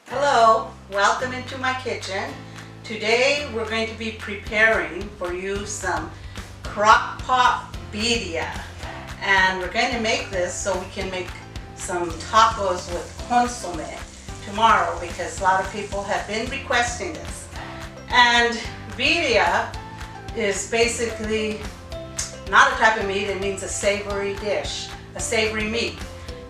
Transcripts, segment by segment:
Hello, welcome into my kitchen. Today we're going to be preparing for you some Crockpot birria. And we're going to make this so we can make some tacos with Consome tomorrow because a lot of people have been requesting this. And birria is basically not a type of meat, it means a savory dish, a savory meat.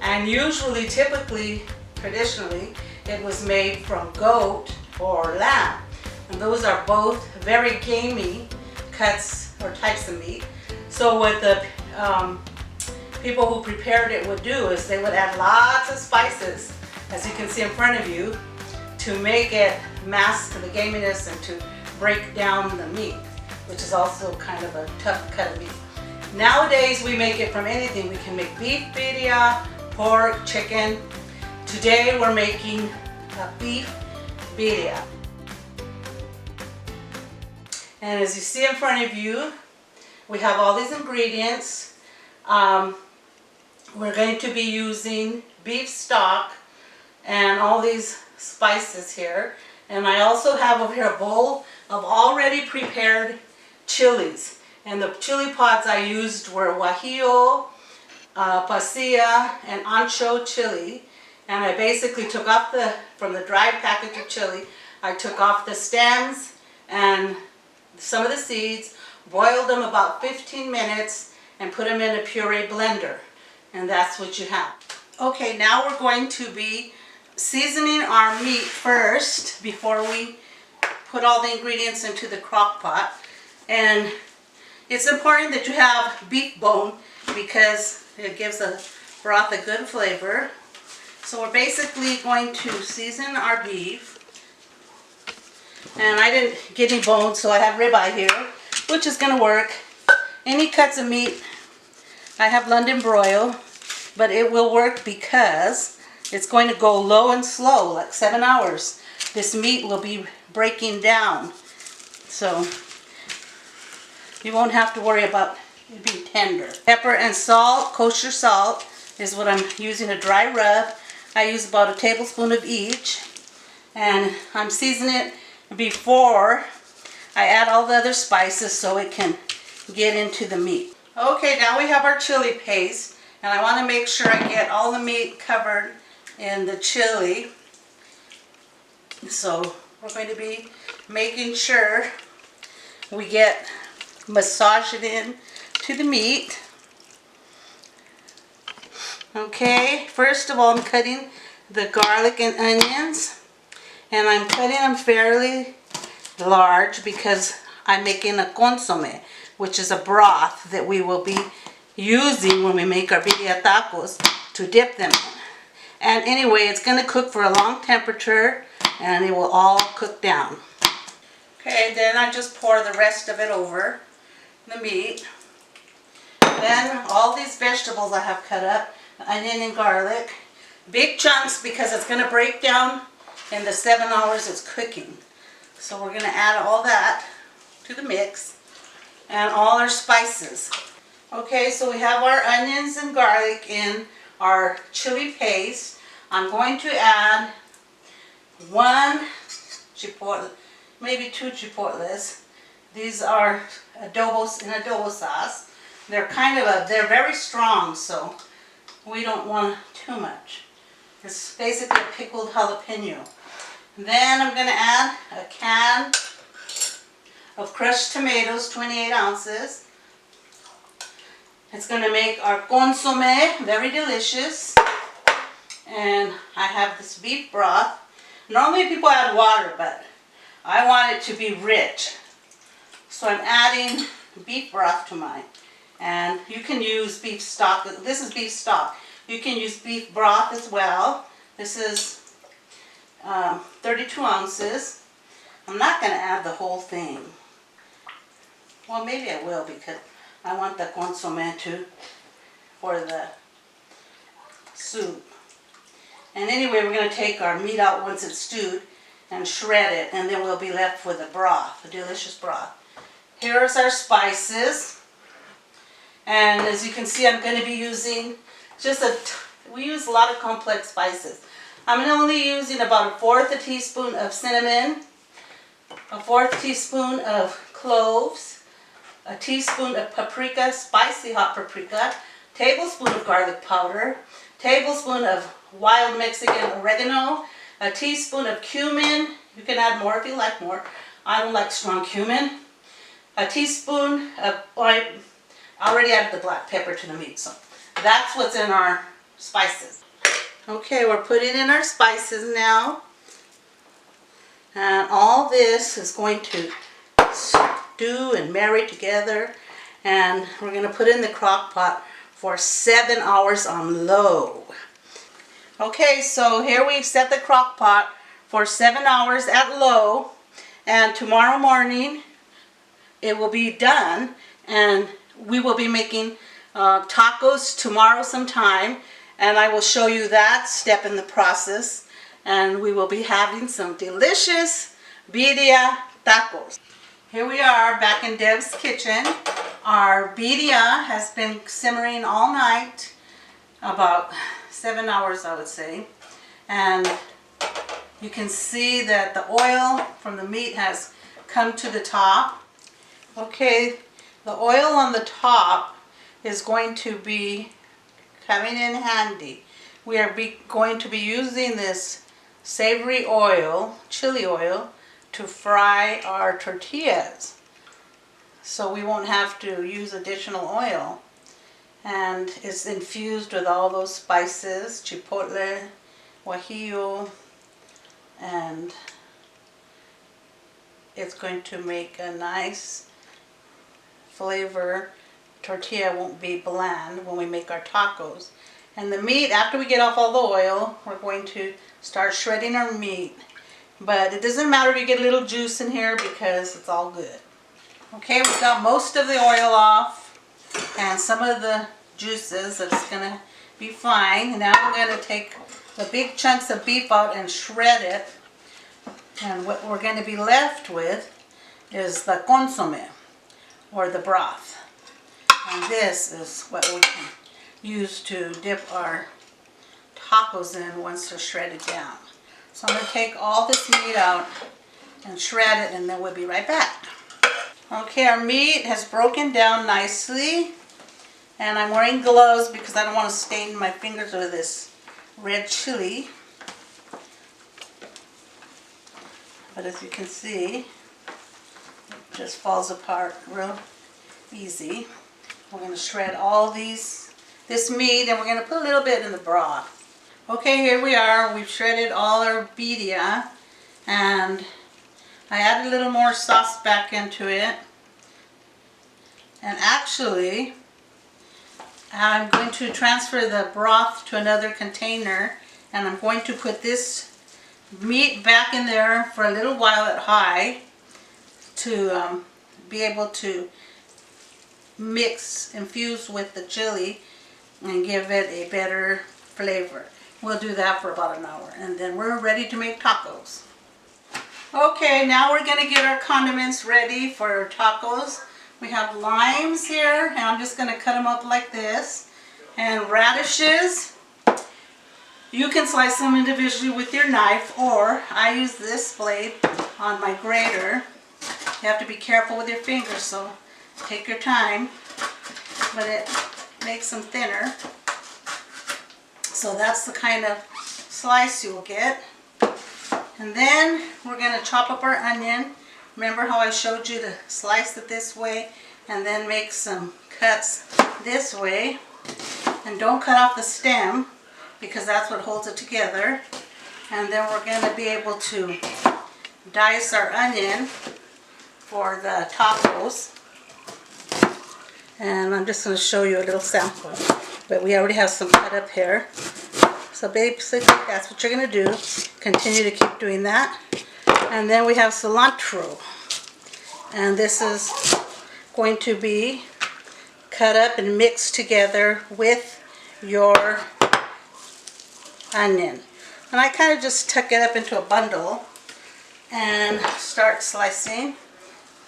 And usually, typically, traditionally, it was made from goat or lamb. And those are both very gamey cuts or types of meat. So what the people who prepared it would do is they would add lots of spices, as you can see in front of you, to make it mask the gaminess and to break down the meat, which is also kind of a tough cut of meat. Nowadays we make it from anything. We can make beef birria, pork, chicken. Today we're making a beef birria. And as you see in front of you, we have all these ingredients. We're going to be using beef stock and all these spices here. And I also have over here a bowl of already prepared chilies. And the chili pods I used were guajillo, pasilla, and ancho chili. And I basically took off from the dried package of chili, I took off the stems and some of the seeds, boiled them about 15 minutes, and put them in a puree blender. And that's what you have. Okay, now we're going to be seasoning our meat first before we put all the ingredients into the crock pot. And it's important that you have beef bone because it gives the broth a good flavor. So we're basically going to season our beef. And I didn't get any bones, so I have ribeye here, which is going to work. Any cuts of meat, I have London broil, but it will work because it's going to go low and slow, like 7 hours. This meat will be breaking down. So you won't have to worry about it being tender. Pepper and salt, kosher salt, is what I'm using, a dry rub. I use about a tablespoon of each. And I'm seasoning it before I add all the other spices so it can get into the meat. Okay, now we have our chili paste. And I want to make sure I get all the meat covered in the chili. So we're going to be making sure we massage it in to the meat. Okay, first of all I'm cutting the garlic and onions, and I'm cutting them fairly large because I'm making a consome, which is a broth that we will be using when we make our birria tacos to dip them in. And anyway, it's going to cook for a long temperature and it will all cook down. Okay, then I just pour the rest of it over the meat. Then all these vegetables I have cut up, onion and garlic, big chunks because it's going to break down in the 7 hours it's cooking. So we're going to add all that to the mix and all our spices. Okay, so we have our onions and garlic in our chili paste. I'm going to add 1 chipotle, maybe 2 chipotles. These are adobos in adobo sauce. They're they're very strong, so we don't want too much. It's basically a pickled jalapeno. Then I'm going to add a can of crushed tomatoes, 28 ounces. It's going to make our consome very delicious. And I have this beef broth. Normally people add water, but I want it to be rich. So I'm adding beef broth to mine. And you can use beef stock. This is beef stock. You can use beef broth as well. This is 32 ounces. I'm not going to add the whole thing. Well, maybe I will because I want the consome for the soup. And anyway, we're going to take our meat out once it's stewed and shred it, and then we'll be left with a broth, a delicious broth. Here's our spices. And as you can see, I'm going to be using we use a lot of complex spices. I'm only using about 1/4 teaspoon of cinnamon, 1/4 teaspoon of cloves, a teaspoon of paprika, spicy hot paprika, tablespoon of garlic powder, tablespoon of wild Mexican oregano, a teaspoon of cumin. You can add more if you like more. I don't like strong cumin. A teaspoon of, I already added the black pepper to the meat, so that's what's in our spices. Okay, we're putting in our spices now. And all this is going to stew and marry together. And we're going to put it in the crock pot for 7 hours on low. Okay, so here we've set the crock pot for 7 hours at low. And tomorrow morning it will be done. And we will be making tacos tomorrow sometime. And I will show you that step in the process. And we will be having some delicious birria tacos. Here we are back in Deb's kitchen. Our birria has been simmering all night, about 7 hours I would say. And you can see that the oil from the meat has come to the top. Okay, the oil on the top is going to be coming in handy. We are going to be using this savory oil, chili oil, to fry our tortillas. So we won't have to use additional oil. And it's infused with all those spices, chipotle, guajillo, and it's going to make a nice flavor. Tortilla won't be bland when we make our tacos. And the meat, after we get off all the oil, we're going to start shredding our meat. But it doesn't matter if you get a little juice in here because it's all good. Okay, we've got most of the oil off and some of the juices. That's going to be fine. And now we're going to take the big chunks of beef out and shred it. And what we're going to be left with is the consome, or the broth. And this is what we can use to dip our tacos in once they're shredded down. So I'm going to take all this meat out and shred it, and then we'll be right back. Okay, our meat has broken down nicely. And I'm wearing gloves because I don't want to stain my fingers with this red chili. But as you can see, it just falls apart real easy. We're going to shred all this meat, and we're going to put a little bit in the broth. Okay, here we are. We've shredded all our birria, and I added a little more sauce back into it. And actually, I'm going to transfer the broth to another container, and I'm going to put this meat back in there for a little while at high to be able to infuse with the chili and give it a better flavor. We'll do that for about an hour, and then we're ready to make tacos. Okay, now we're going to get our condiments ready for our tacos. We have limes here, and I'm just going to cut them up like this. And radishes. You can slice them individually with your knife, or I use this blade on my grater. You have to be careful with your fingers, so take your time, but it makes them thinner. So that's the kind of slice you'll get. And then we're going to chop up our onion. Remember how I showed you to slice it this way and then make some cuts this way. And don't cut off the stem because that's what holds it together. And then we're going to be able to dice our onion for the tacos. And I'm just going to show you a little sample. But we already have some cut up here. So basically that's what you're going to do. Continue to keep doing that. And then we have cilantro. And this is going to be cut up and mixed together with your onion. And I kind of just tuck it up into a bundle and start slicing.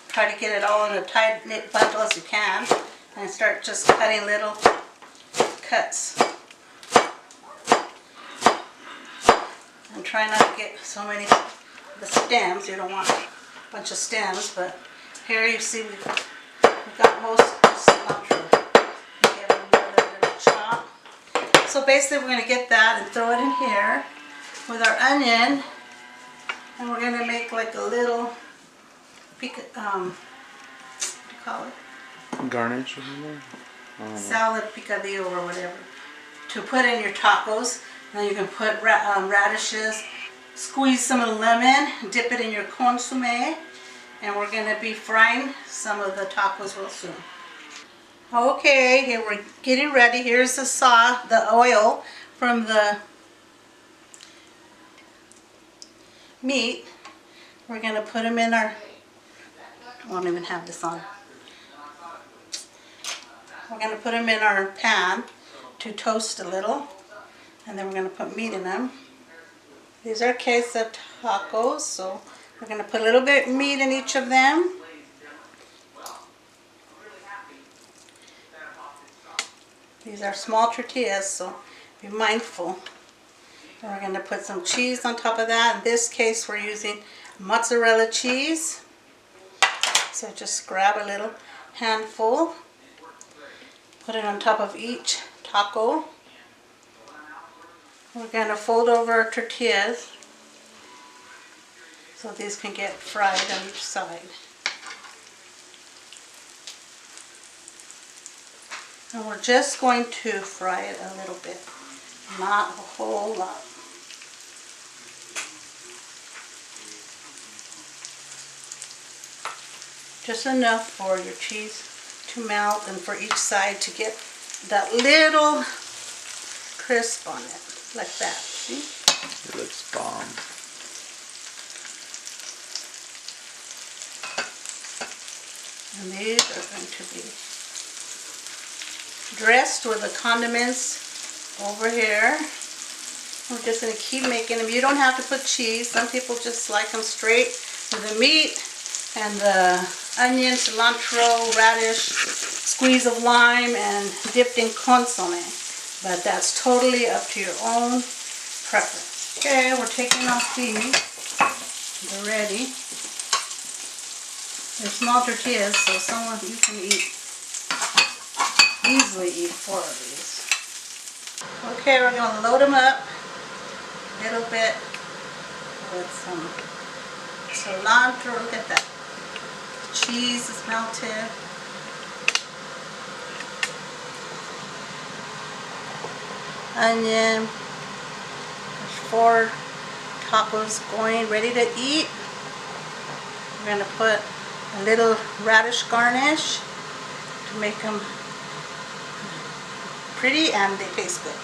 Try to get it all in a tight knit bundle as you can. And start just cutting little cuts. And try not to get so many of the stems. You don't want a bunch of stems, but here you see we've got most of the cilantro. Get another little chop. So basically we're going to get that and throw it in here with our onion, and we're going to make like a little, what do you call it? Garnish or something? Salad picadillo or whatever, to put in your tacos. Then you can put radishes, squeeze some of the lemon, dip it in your consomme, and we're going to be frying some of the tacos real soon. Okay, here we're getting ready. Here's the oil from the meat. We're going to put them in our, I won't even have this on. We're going to put them in our pan to toast a little, and then we're going to put meat in them. These are quesatacos, so we're going to put a little bit of meat in each of them. These are small tortillas, so be mindful. And we're going to put some cheese on top of that. In this case, we're using mozzarella cheese. So just grab a little handful, put it on top of each taco. We're going to fold over our tortillas so these can get fried on each side. And we're just going to fry it a little bit, not a whole lot. Just enough for your cheese to melt and for each side to get that little crisp on it, like that, see? It looks bomb. And these are going to be dressed with the condiments over here. We're just going to keep making them. You don't have to put cheese. Some people just like them straight with the meat and the onion, cilantro, radish, squeeze of lime, and dipped in consomme. But that's totally up to your own preference. Okay, we're taking off these. They're ready. They're small tortillas, so some of you can easily eat 4 of these. Okay, we're going to load them up a little bit with some cilantro. Look at that. Cheese is melted. Onion. There's 4 tacos going, ready to eat. We're going to put a little radish garnish to make them pretty, and they taste good.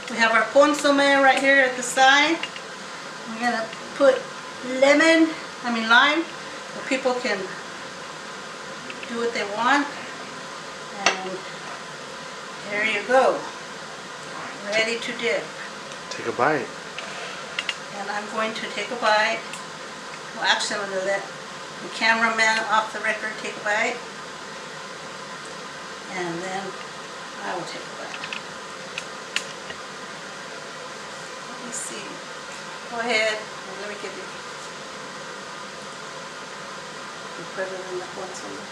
We have our consomme right here at the side. We're going to put lime, so people can do what they want. And there you go. Ready to dip. Take a bite. And I'm going to take a bite. Well, actually, I'm going to let the cameraman off the record take a bite. And then I will take a bite. Let me see. Go ahead. Let me give you. You put it in the consomme.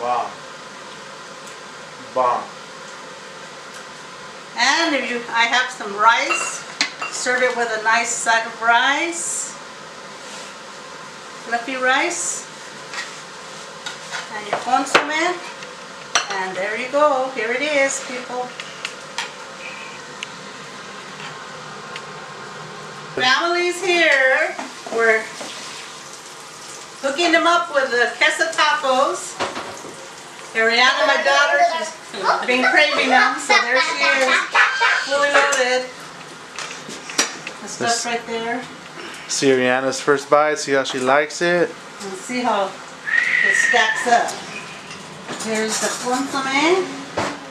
Wow. Bomb. And I have some rice. Serve it with a nice side of rice. Fluffy rice. And your consomme. And there you go. Here it is, people. Family's here. We're hooking them up with the quesatacos. Ariana, my daughter, she's been craving them, so there she is, fully loaded. The stuff right there. See Ariana's first bite, see how she likes it. And see how it stacks up. Here's the consomme.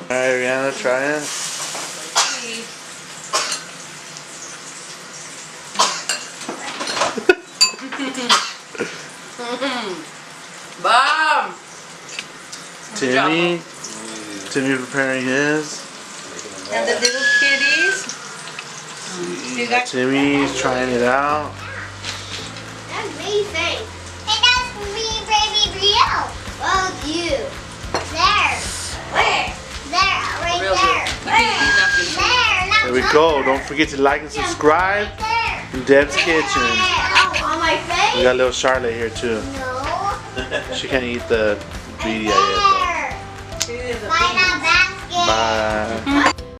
Alright, Ariana, try it. Bomb! Timmy. Timmy preparing his. And the little kitties. You got Timmy's trying it out. Amazing. Hey, that's me, baby Brio. Well, you. There. Where? There, right Real there. good. You can eat nothing. There, not There we go. Don't forget to like and subscribe. right there. In Deb's Kitchen. Oh, on my face? We got little Charlotte here too. No. She can't eat the birria yet There. It is a By big- the basket. though. Bye.